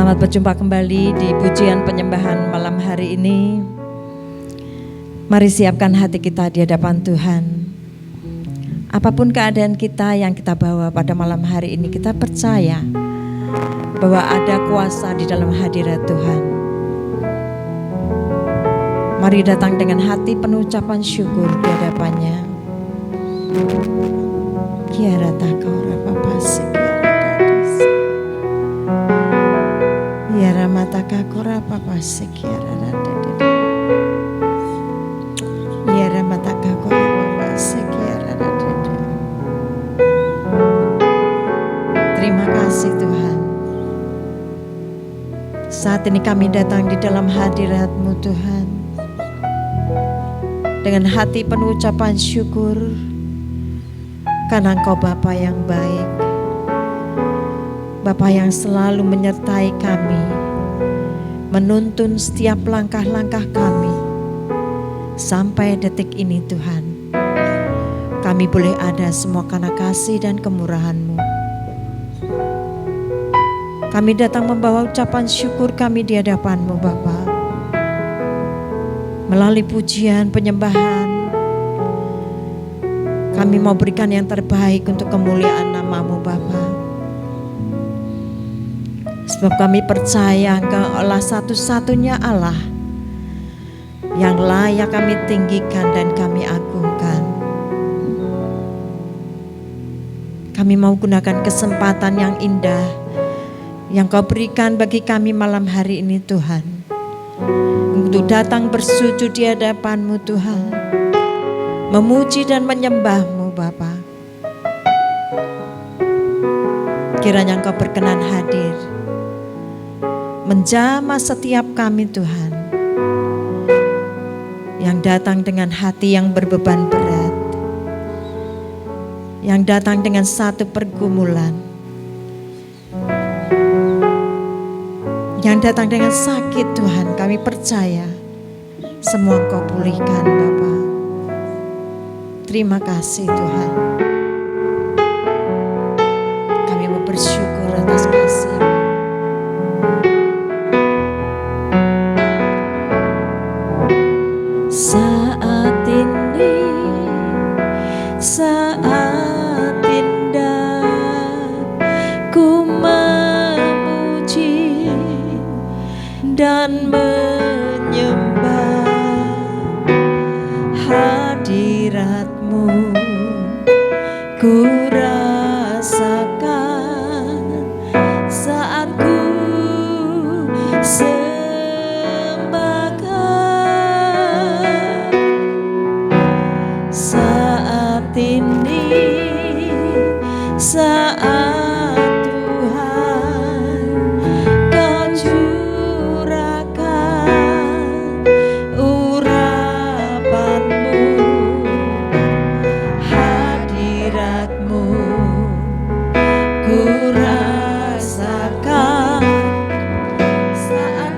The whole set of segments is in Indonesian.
Selamat berjumpa kembali di pujian penyembahan malam hari ini. Mari siapkan hati kita di hadapan Tuhan. Apapun keadaan kita yang kita bawa pada malam hari ini, kita percaya bahwa ada kuasa di dalam hadirat Tuhan. Mari datang dengan hati penuh ucapan syukur di hadapannya. Kiara takora papase Yara mataka kora papase kiara dadede. Yara mataka kora papase kiara dadede. Terima kasih Tuhan. Saat ini kami datang di dalam hadirat-Mu Tuhan, dengan hati penuh ucapan syukur, karena Engkau Bapa yang baik, Bapa yang selalu menyertai kami, menuntun setiap langkah-langkah kami sampai detik ini Tuhan. Kami boleh ada semua karena kasih dan kemurahan-Mu. Kami datang membawa ucapan syukur kami di hadapan-Mu Bapa. Melalui pujian, penyembahan, kami mau berikan yang terbaik untuk kemuliaan nama-Mu Bapa. Sebab kami percaya Engkaulah satu-satunya Allah yang layak kami tinggikan dan kami agungkan. Kami mau gunakan kesempatan yang indah yang Kau berikan bagi kami malam hari ini Tuhan, untuk datang bersujud di hadapan-Mu Tuhan, memuji dan menyembah-Mu Bapa. Kiranya Engkau berkenan hadir, menjamah setiap kami Tuhan, yang datang dengan hati yang berbeban berat, yang datang dengan satu pergumulan, yang datang dengan sakit Tuhan. Kami percaya semua Engkau pulihkan Bapa. Terima kasih Tuhan. Kami mau bersyukur atas kasih-Mu. Saat ini, saat indah, ku memuji dan menyembah hadirat-Mu. Ku rasakan saat ku sembahkan. Saat ini, saat Tuhan Kau curahkan urapan-Mu, hadirat-Mu. Ku rasakan saat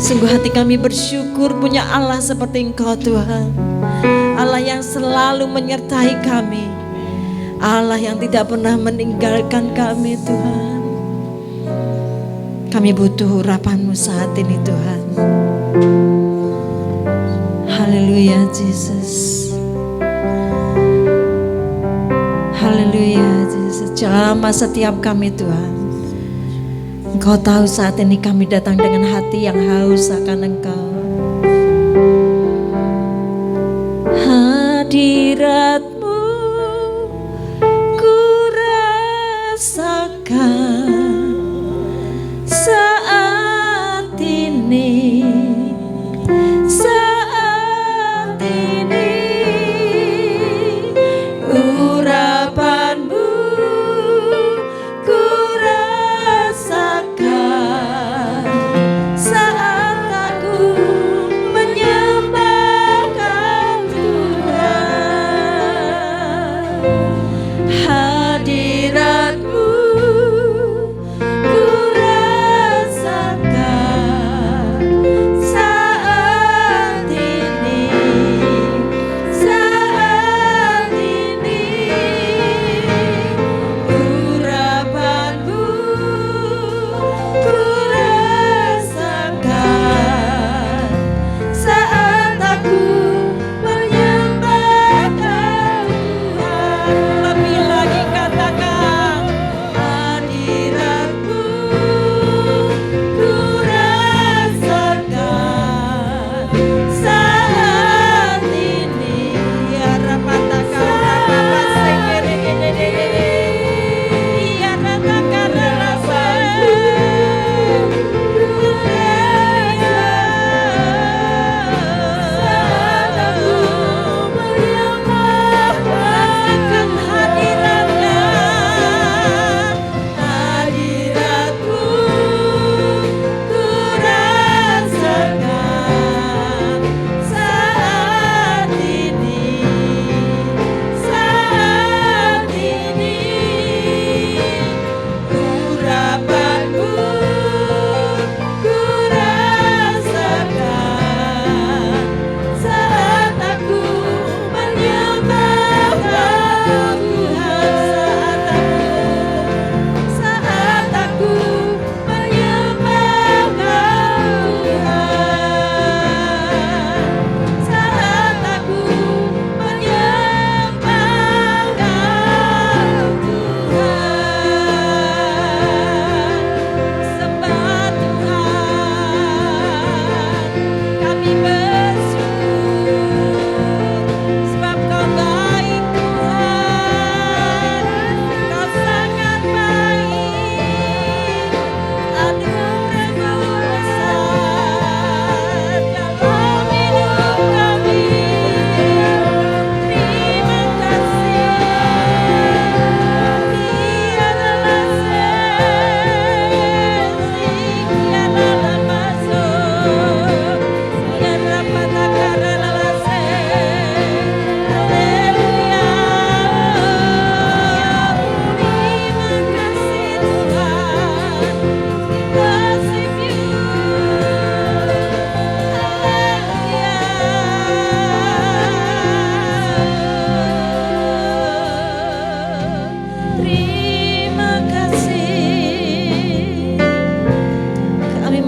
Sungguh hati kami bersyukur punya Allah seperti Engkau Tuhan. Allah yang selalu menyertai kami. Allah yang tidak pernah meninggalkan kami Tuhan. Kami butuh urapan-Mu saat ini Tuhan. Haleluya Jesus. Haleluya Jesus. Jamah setiap kami Tuhan. Engkau tahu saat ini kami datang dengan hati yang haus akan Engkau. Hadirat-Mu ku rasakan saat ini. Saat ini urapan-Mu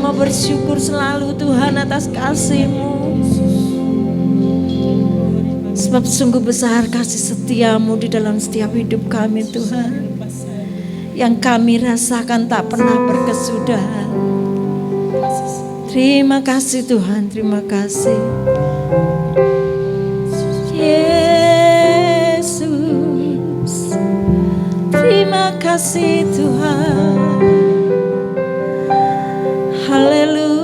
mau bersyukur selalu Tuhan atas kasih-Mu. Sebab sungguh besar kasih setia-Mu di dalam setiap hidup kami Tuhan, yang kami rasakan tak pernah berkesudahan. Terima kasih Tuhan, terima kasih Yesus. Terima kasih Tuhan. Haleluya.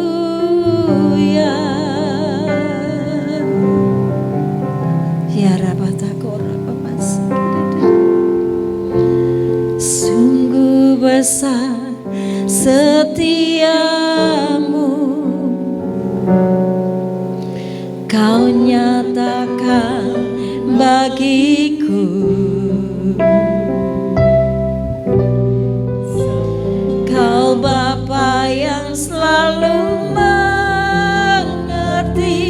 Ya Rabatakora Bapas. Sungguh besar setiamu, Kau nyatakan bagiku. Kau Bapa yang selalu mengerti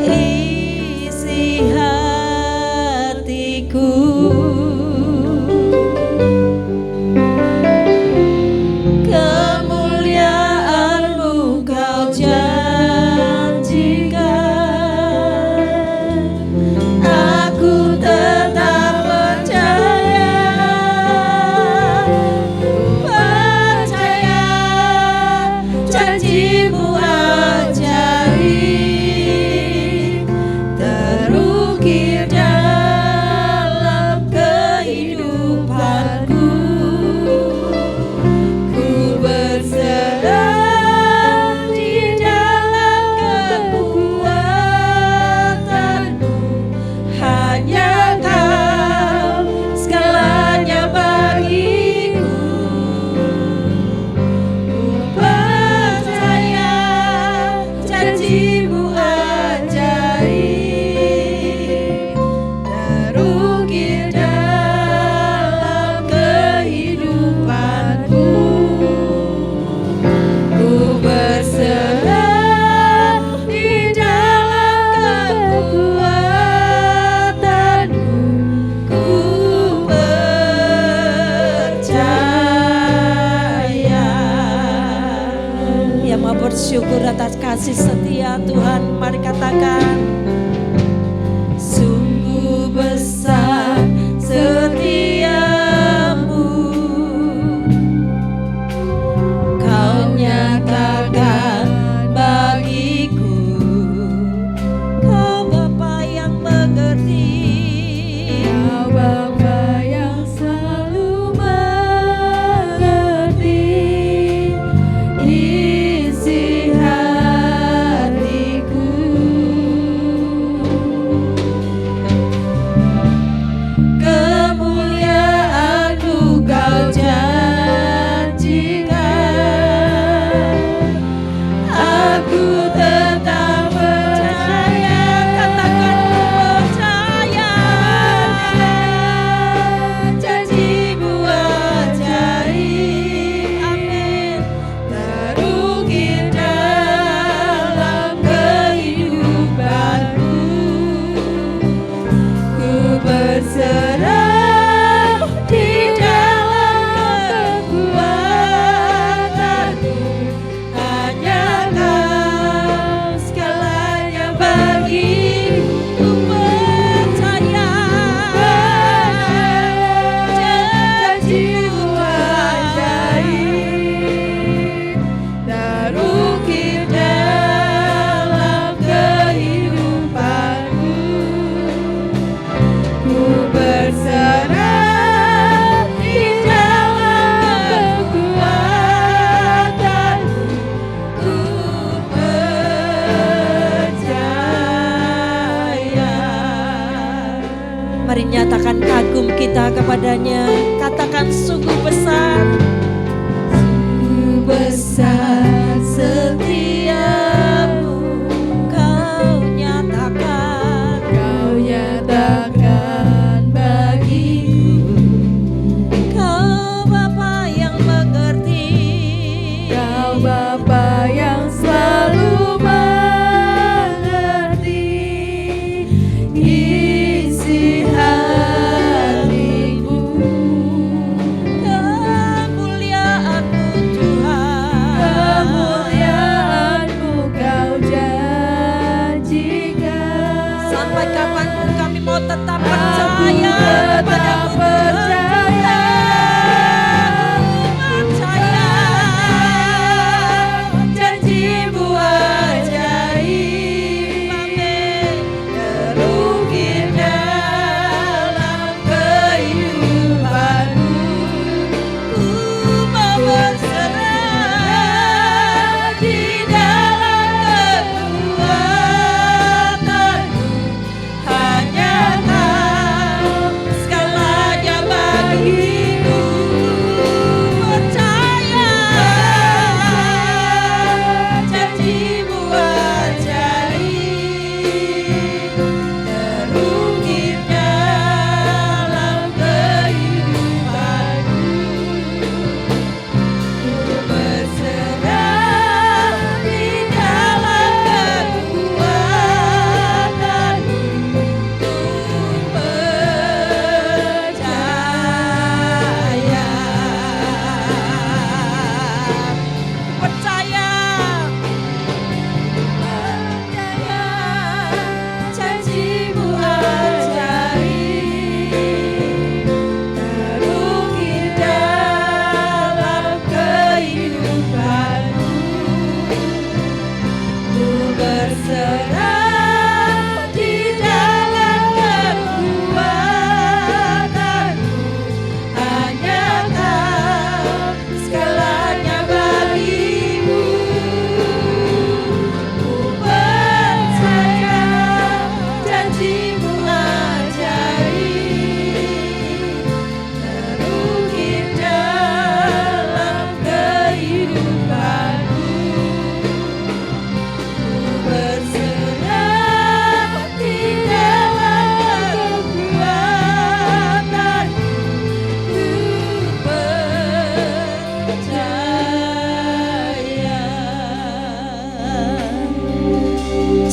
isi hatiku. Kemuliaan-Mu Kau janjikan, aku tetap percaya. Percaya janji-Mu ajaib, terukir dalam kehidupanku. Ku berserah di dalam kekuatan-Mu, hanya Kau segalanya bagiku. Ku percaya janji-Mu ajaib, terukir dalam kehidupanku. Ku berserah di dalam kekuatan-Mu, ku percaya. Yang mau bersyukur atas kasih setia Tuhan, mari katakan, sungguh besar setiamu, Kau nyatakan bagiku. Kau Bapa yang mengerti, Kau Bapa yang selalu mengerti isi hatiku. Kemuliaan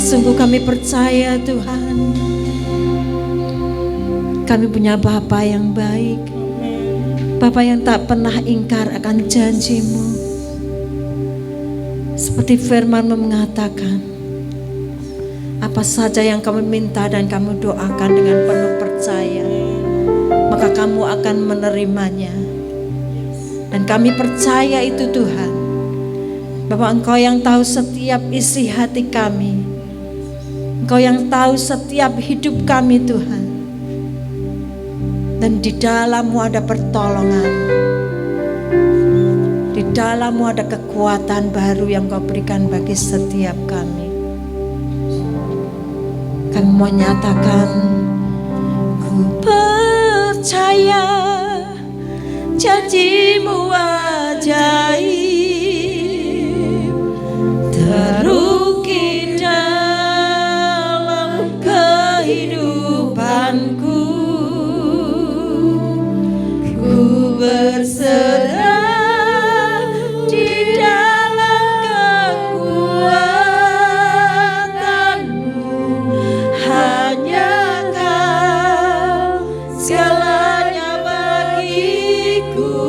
Sungguh kami percaya Tuhan, kami punya Bapa yang baik, Bapa yang tak pernah ingkar akan janji-Mu. Seperti firman-Mu mengatakan, apa saja yang kamu minta dan kamu doakan dengan penuh percaya, maka kamu akan menerimanya. Dan kami percaya itu Tuhan, bahwa Engkau yang tahu setiap isi hati kami, Engkau yang tahu setiap hidup kami Tuhan. Dan di dalam-Mu ada pertolongan, di dalam-Mu ada kekuatan baru yang Kau berikan bagi setiap kami. Kami mau nyatakan, ku percaya janji-Mu ajaib, terukir dalam kehidupanku. Ku berserah di dalam kekuatan-Mu, hanya Kau segalanya bagiku.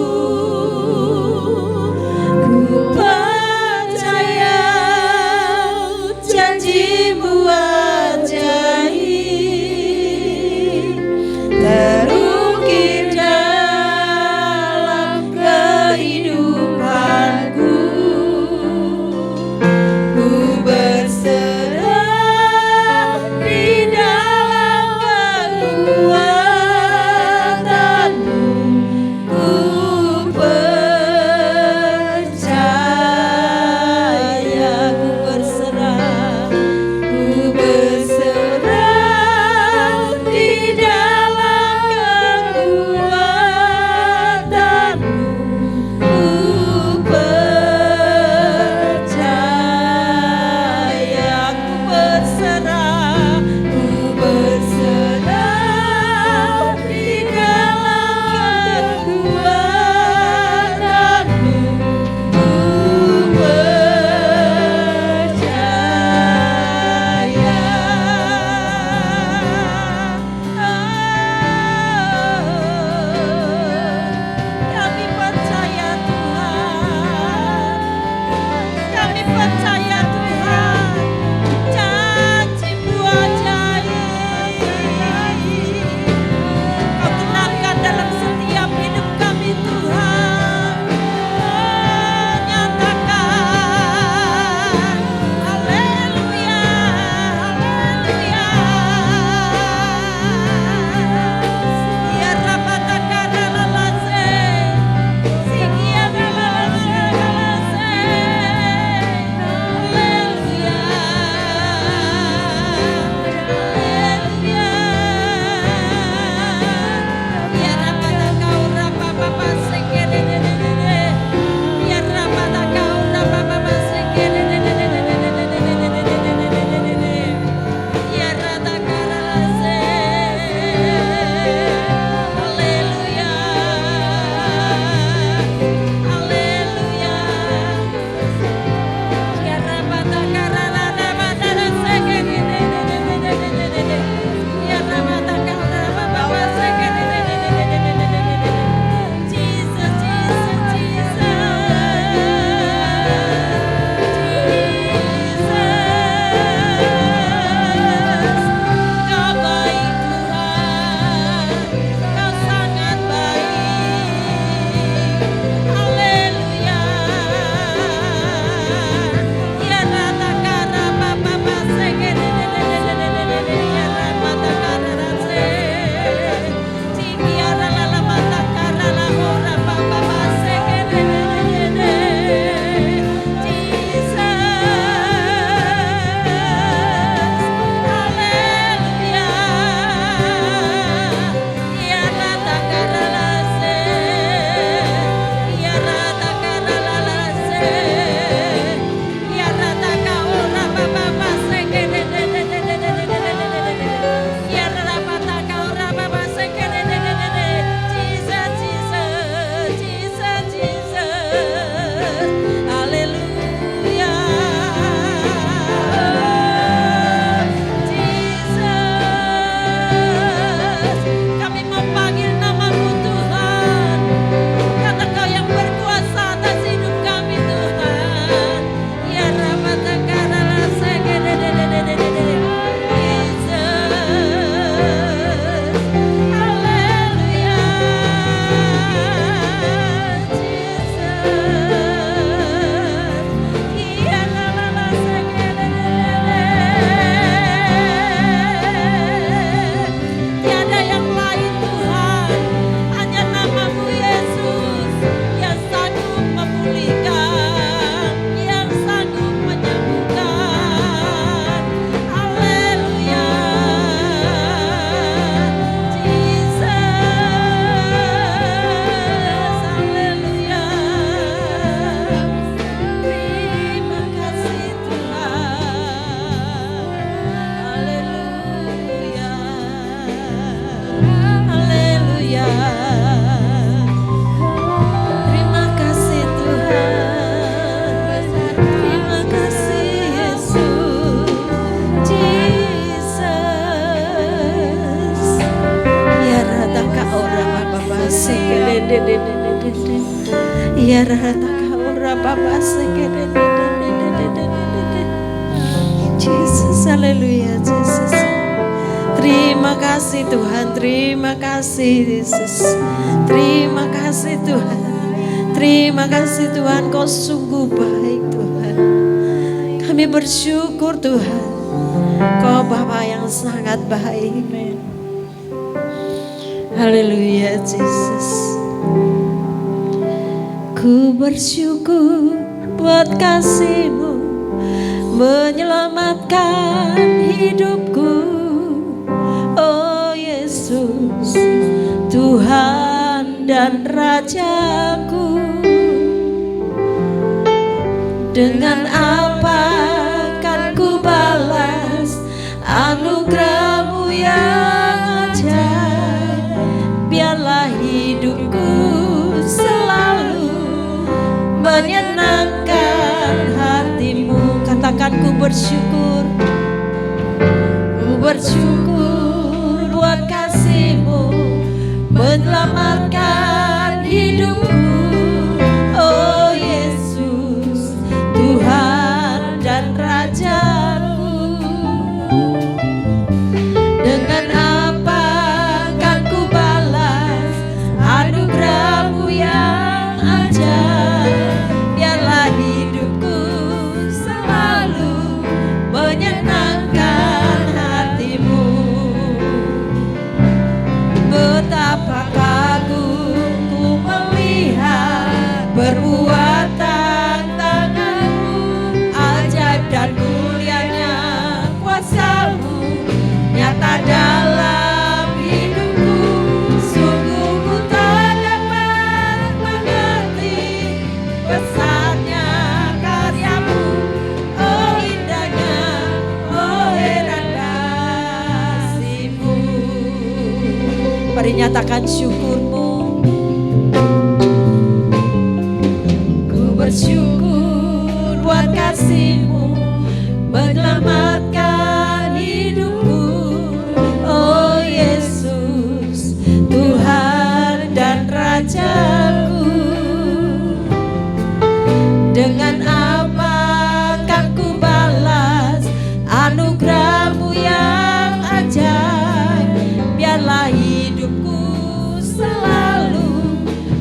Jesus, haleluya Jesus. Terima kasih Tuhan, terima kasih Yesus. Terima kasih Tuhan. Terima kasih Tuhan, Kau sungguh baik Tuhan. Kami bersyukur Tuhan, Kau Bapa yang sangat baik. Haleluya Jesus. Ku bersyukur buat kasih-Mu menyelamatkan hidupku. Oh Yesus, Tuhan dan Rajaku. Dengan apa kan ku balas anugerah-Mu yang ajaib? Biarlah hidupku selalu menyenangkan hati-Mu. Katakan ku bersyukur. Ku bersyukur buat kasih-Mu menyelamatkan hidupku. Oh Yesus, Tuhan dan Rajaku. Dengan apa kan ku balas anugerah-Mu yang ajaib? Biarlah hidupku selalu menyenangkan hati-Mu. Betapa kagum ku melihat perbuatan tangan-Mu, ajaib dan mulianya kuasa-Mu nyata dalam hidupku. Sungguh ku tak dapat mengerti besarnya karya-Mu. Oh indahnya, oh heran kasih-Mu. Mari nyatakan syukur-Mu. Ku bersyukur buat kasih-Mu menyelamatkan hidupku. Oh Yesus, Tuhan dan Rajaku. Dengan apa kan ku balas anugerah-Mu yang ajaib? Biarlah hidupku selalu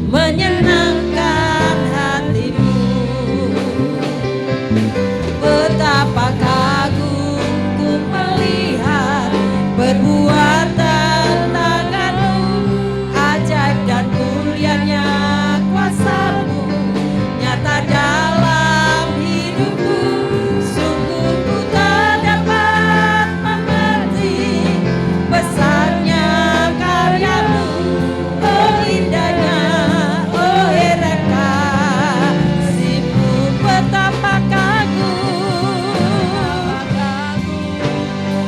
menyenangkan hati-Mu. Betapa kagum ku melihat perbuatan tangan-Mu, ajaib dan mulianya kuasa-Mu nyata dalam hidupku. Sungguh ku tak dapat mengerti besarnya karya-Mu. Oh indahnya, oh heran kasih-Mu. Betapa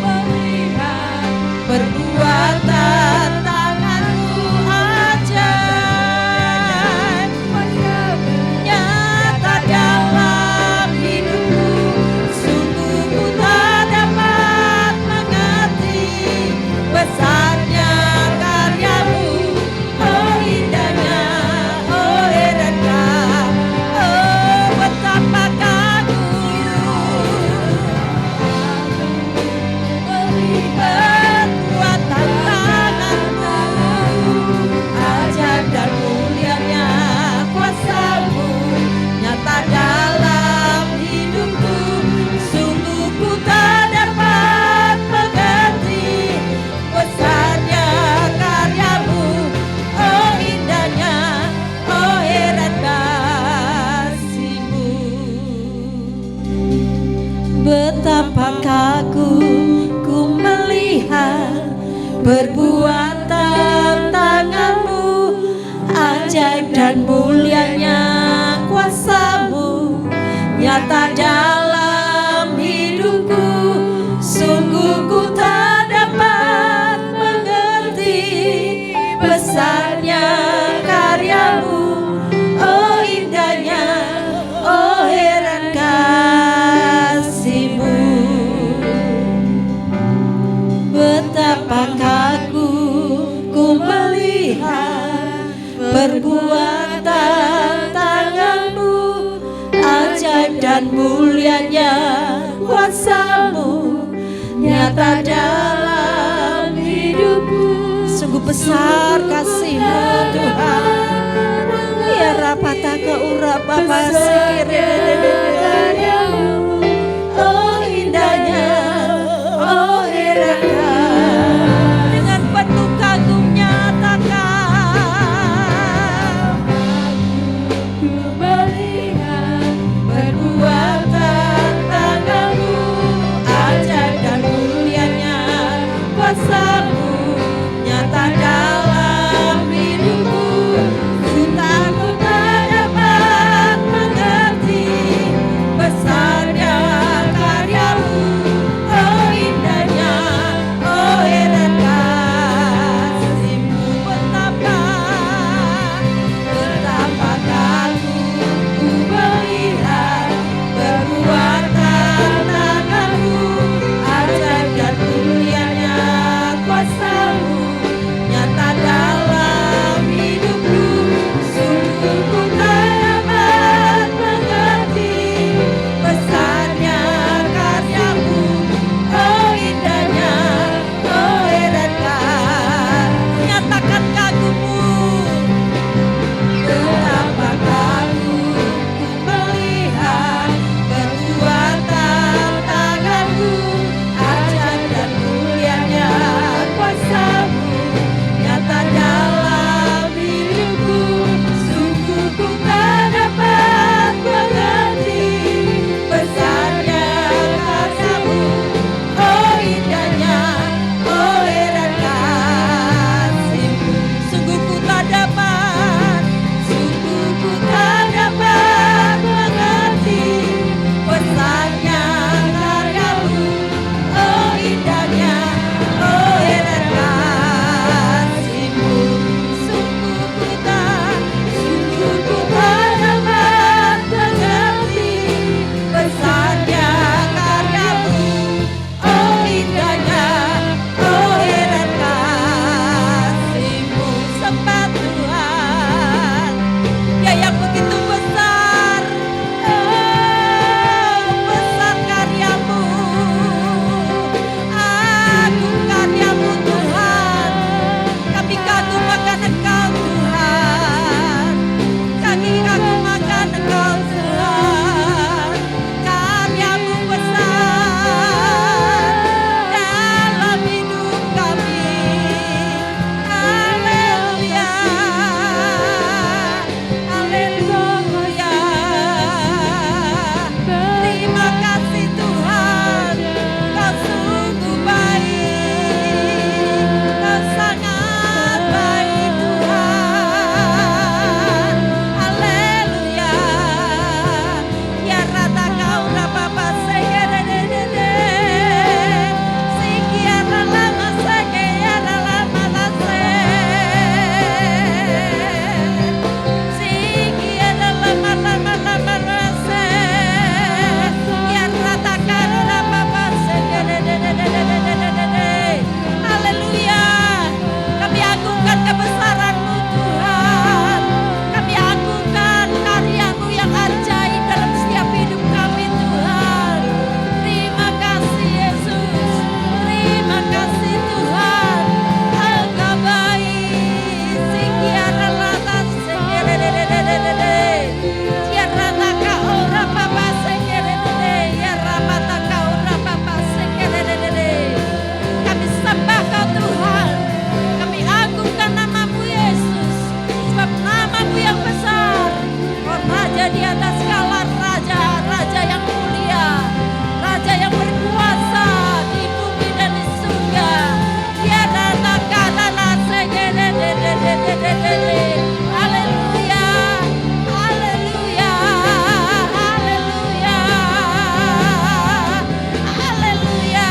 melihat perbuatan tangan-Mu, ajaib nyata dalam hidupku. Sungguh ku tak dapat mengerti besarnya karya-Mu. Oh indahnya, oh heran oh betapa perbuatan tangan-Mu, ajaib dan mulianya kuasa-Mu nyata dalam hidupku. Sungguh ku tak dapat mengerti besarnya karya-Mu. Oh indahnya, oh heran kasih-Mu. Betapa kagum ku melihat perbuatan tangan-Mu, ajaib dan mulianya kuasa-Mu nyata dalam hidupku. Sungguh ku tak dapat mengerti besarnya karya-Mu. Oh indahnya, oh heran kasih-Mu. Betapa kagum ku melihat perbuatan tangan dan mulianya kuasa-Mu nyata dalam hidupku. Sungguh besar kasih-Mu Tuhan. Ya rapataka urapapa sekiranya. Oh indahnya, oh herannya, Dengan penuh kagum nyatakan. ku melihat perbuatan tangan-Mu, ajaib dan mulianya kuasa-Mu nyata dalam hidupku. Cintaku tak dapat mengerti besarnya karya-Mu. Oh indahnya, oh heran kasih-Mu. Betapa kagum ku melihat perbuatan tangan-Mu, ajaib dan mulianya kuasa-Mu nyata dalam hidupku. Sungguh ku tak dapat mengerti besarnya karya-Mu. Oh indahnya, oh heran Nyatakan kagum-Mu. betapa kagum ku melihat perbuatan tangan-Mu, ajaib dan mulianya kuasa-Mu nyata dalam hidupku. Sungguh ku tak dapat mengerti besarnya karya-Mu. Oh indahnya, oh heran kasih-Mu. Sungguh ku tak dapat. Sungguh ku tak dapat mengerti besarnya karya-Mu. Oh indahnya, oh heran kasih-Mu. Sungguh ku tak dapat mengerti besarnya karya-Mu. Oh indahnya, oh heran kasih-Mu. Sembah Tuhan. Ya yang begitu besar. Besar karya-Mu. Agung karya-Mu Tuhan. Kami kagum akan Engkau Tuhan. Kami kagum akan Engkau Tuhan. Karya-Mu besar dalam hidup kami. Haleluya. Haleluya. Terima kasih Tuhan. Kau sungguh baik. Kau sangat baik Tuhan. Haleluya. Ya rata kau rapapa segededede. Sikiara lama sekiara lama lase. Sikiara lama lama lama lase. Ya rata kau rapapa segededede. Haleluya. Kami agungkan kebesaran-Mu Tuhan. Kami agungkan karya-Mu yang ajaib dalam setiap hidup kami Tuhan. Terima kasih Yesus. Terima kasih Tuhan. Engkau baik. Sikiara lata segedededede. Ya rata kau rapapa segededede. Ya rapata kau rapapa segededede. Kami sembah Kau Tuhan. Kami agungkan nama-Mu Yesus. Sebab nama-Mu yang besar. Kau Raja di atas segala raja. Raja yang mulia. Raja yang berkuasa di bumi dan di surga. Ya rata kadala segedededede. Haleluya. Haleluya. Haleluya. Haleluya.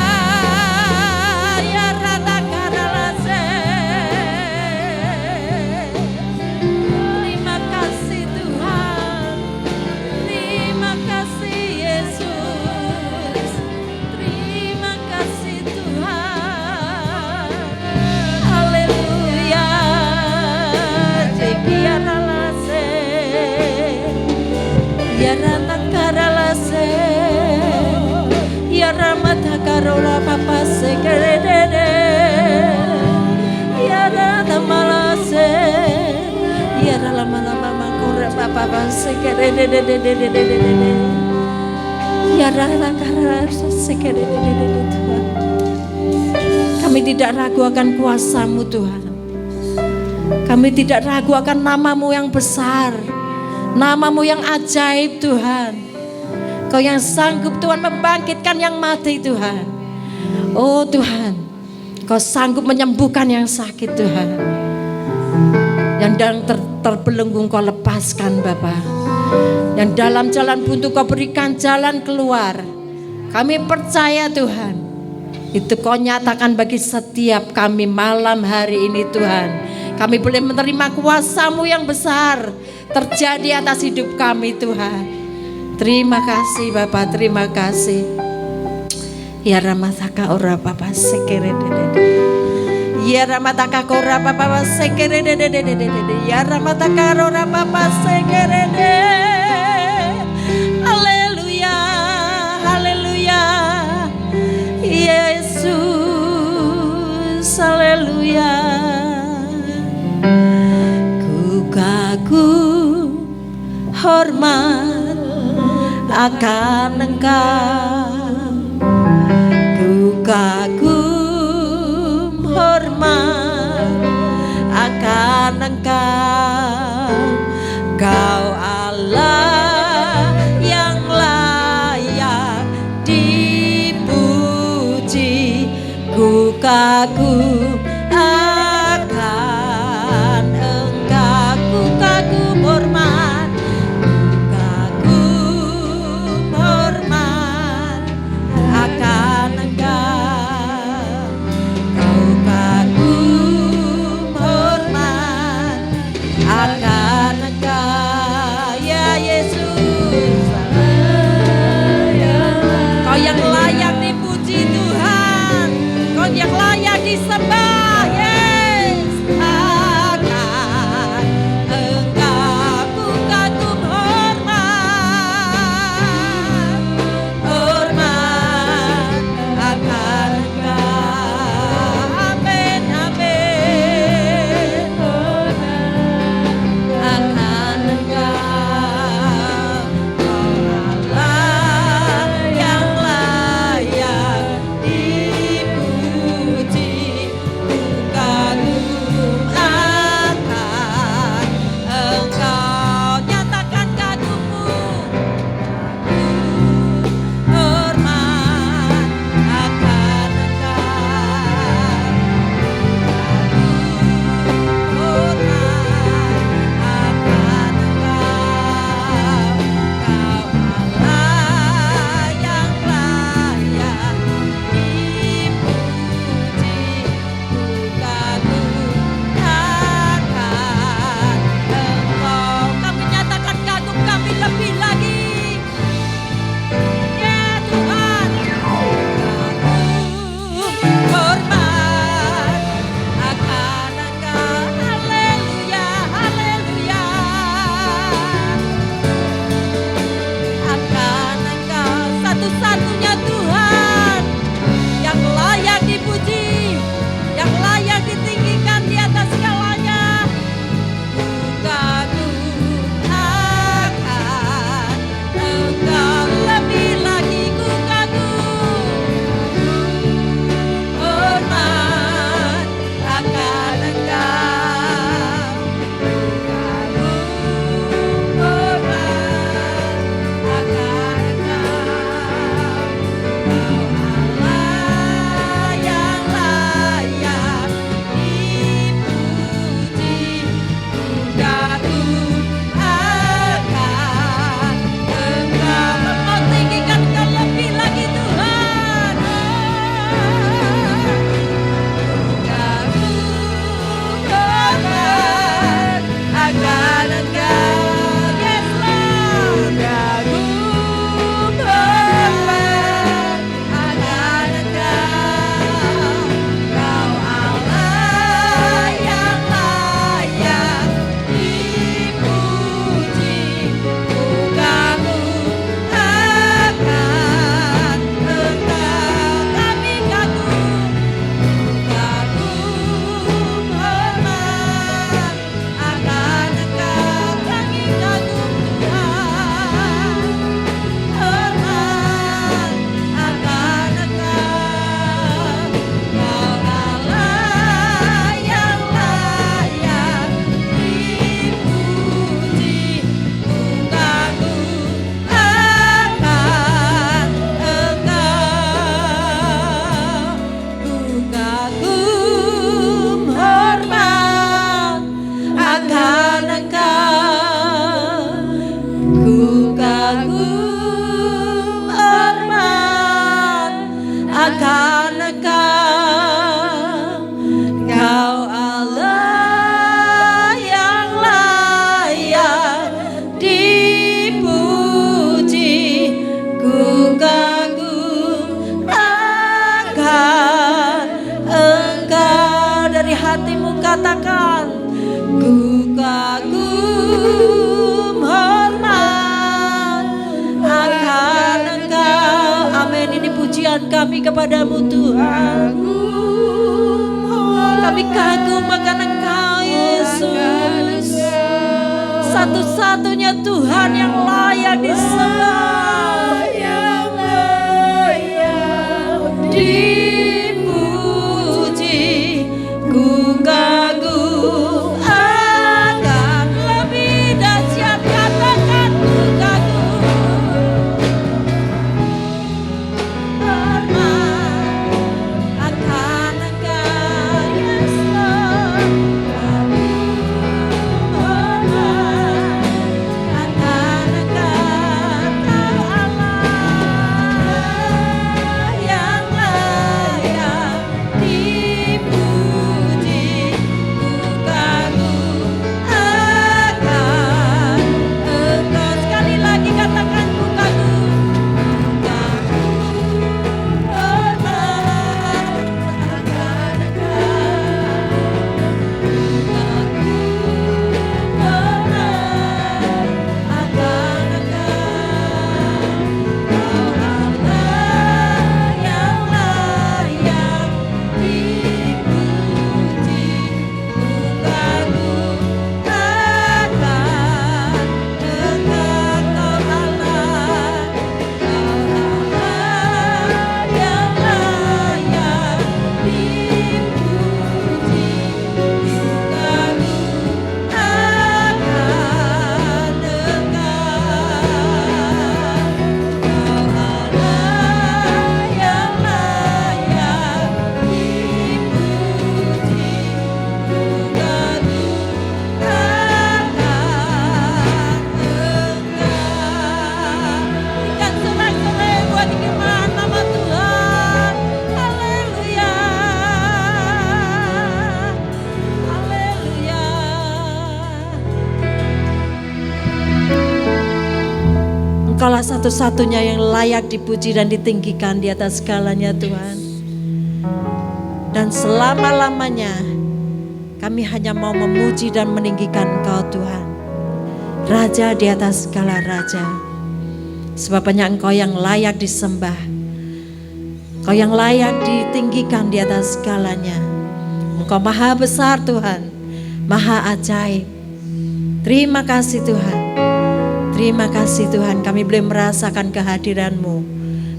Ya rata kadala Terima kasih Tuhan. Terima kasih Yesus. Terima kasih Tuhan. Haleluya. Jekiara lase. Ya rata kadala sekerede. Yara tamalase. Yara lama-lama makore papa sekerede. Yara nakara sekerede Tuhan. Kami tidak ragu akan kuasa-Mu Tuhan. Kami tidak ragu akan nama-Mu yang besar, nama-Mu yang ajaib Tuhan. Kau yang sanggup Tuhan membangkitkan yang mati Tuhan. Oh Tuhan, Kau sanggup menyembuhkan yang sakit Tuhan. Yang dalam terbelenggu Kau lepaskan Bapa. Dan dalam jalan buntu Kau berikan jalan keluar. Kami percaya Tuhan, itu Kau nyatakan bagi setiap kami malam hari ini Tuhan. Kami boleh menerima kuasa-Mu yang besar terjadi atas hidup kami Tuhan. Terima kasih Bapa, terima kasih. Ya ramataka ora Bapa sekerede. Ya ramataka ora Bapa sekerede. Ya ramataka ora Bapa sekerede. Haleluya, haleluya. Yesus, haleluya. Ku kagum hormat akan Engkau. Ku kagum hormat akan Engkau. Kau Allah yang layak dipuji. Ku kagum akan Engkau. Ku kagum hormat, ku kagum hormat akan Engkau. Ku kagum hormat akan Engkau. Ya Yesus, Kau yang layak dipuji Tuhan. Kau yang layak disembah. pujian kami kepadamu Tuhan. Kami kagum akan Engkau Yesus, satu-satunya Tuhan yang layak disembah, yang layak dipuji. Ku kagum akan, lebih dahsyat katakan ku kagum. Akan Engkau Yesus, akan Engkau Allah yang layak dipuji. Ku kagum akan Engkau. Sekali lagi katakan ku kagum. Engkaulah satu-satunya yang layak dipuji dan ditinggikan di atas segalanya Tuhan. Dan selama-lamanya kami hanya mau memuji dan meninggikan Engkau Tuhan, Raja di atas segala raja. Sebab hanya Engkau yang layak disembah, Engkau yang layak ditinggikan di atas segalanya. Engkau maha besar Tuhan, maha ajaib. Terima kasih Tuhan. Terima kasih Tuhan, kami boleh merasakan kehadiran-Mu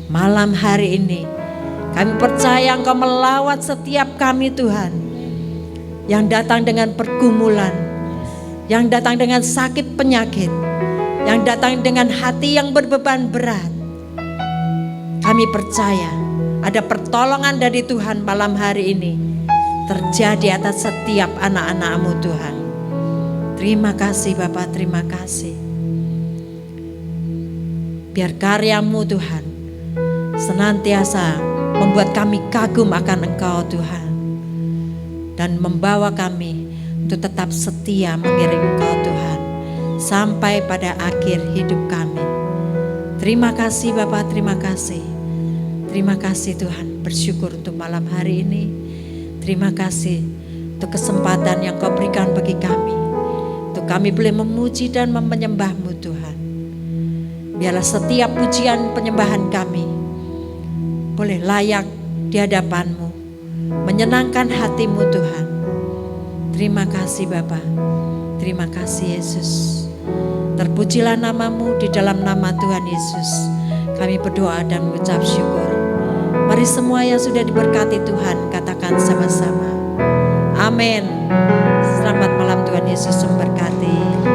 malam hari ini. Kami percaya Engkau melawat setiap kami Tuhan, yang datang dengan pergumulan, yang datang dengan sakit penyakit, yang datang dengan hati yang berbeban berat. Kami percaya ada pertolongan dari Tuhan malam hari ini terjadi atas setiap anak-anak-Mu Tuhan. Terima kasih Bapa, terima kasih. Biar karya-Mu Tuhan senantiasa membuat kami kagum akan Engkau Tuhan, dan membawa kami untuk tetap setia mengiring Engkau Tuhan sampai pada akhir hidup kami. Terima kasih Bapa, terima kasih. Terima kasih Tuhan, bersyukur untuk malam hari ini. Terima kasih untuk kesempatan yang Kau berikan bagi kami, untuk kami boleh memuji dan menyembah-Mu Tuhan. Biarlah setiap pujian penyembahan kami boleh layak di hadapan-Mu, menyenangkan hati-Mu Tuhan. Terima kasih Bapa, terima kasih Yesus. Terpujilah nama-Mu, di dalam nama Tuhan Yesus kami berdoa dan mengucap syukur. Mari semua yang sudah diberkati Tuhan katakan sama-sama, amin. Selamat malam, Tuhan Yesus memberkati.